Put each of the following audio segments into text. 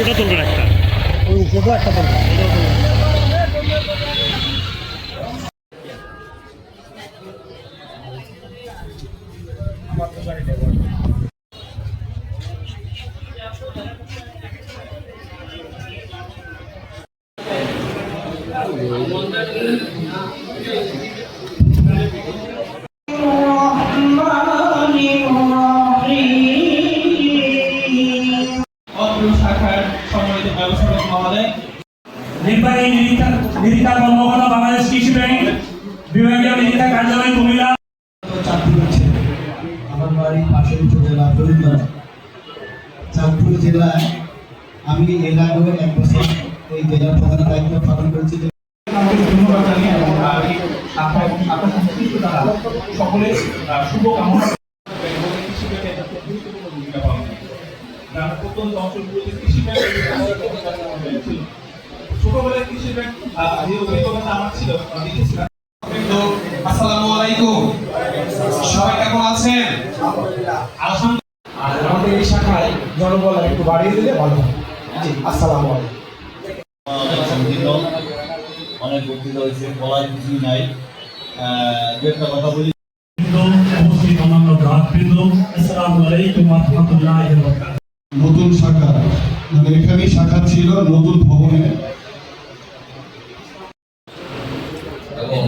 ওটা তুলবেন একটা, ওই ফটো একটা তুলবেন। নির্বাহী নিরীক্ষা কর্মকর্তা বাংলাদেশ কৃষি ব্যাংক বিভাগীয় নিরীক্ষা কার্যালয় কুমিল্লা। চাঁদপুর হচ্ছে আমার বাড়ি পাশের উপজেলা ফরিদগঞ্জ। চাঁদপুর জেলায় আমি এর আগেও 1 বছর এই জেলার প্রধান দায়িত্ব পালন করেছি। ধন্যবাদ জানিয়ে সকলের শুভকামনা। প্রত্যন্ত অঞ্চলগুলোতে কৃষি ব্যাংক ছোটবেলায় কৃষি ব্যাংক যে অভিজ্ঞতা আমার ছিল দেখেছিলাম। আসসালামু আলাইকুম, সবাই কেমন আছেন? আর আমাদের এই শাখায় জনবল একটু বাড়িয়ে দিলে ভালো হয়। জি, আসসালামু আলাইকুম। অনেক বক্তৃতা হয়েছে, বলার কিছুই নাই। দু একটা কথা বলি। উপস্থিত অন্যান্য গ্রাহকবৃন্দ, আসসালামু আলাইকুম ওয়া রাহমাতুল্লাহি ওয়া বারাকাতুহু। নতুন শাখা আমাদের এখানে শাখা ছিল নতুন ভবনে, এবং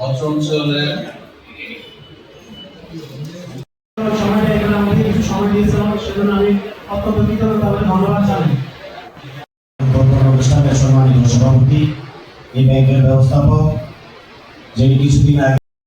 অত্র অঞ্চলের সময়টা এখানে আমাদের কিছু সময় দিয়েছিলাম, সেজন্য আমি অত্যন্ত কৃতজ্ঞতা ধন্যবাদ জানাই। বর্তমান অনুষ্ঠানের সম্মানিত সভাপতি, এই ব্যাংকের ব্যবস্থাপক, যিনি কিছুদিন আগে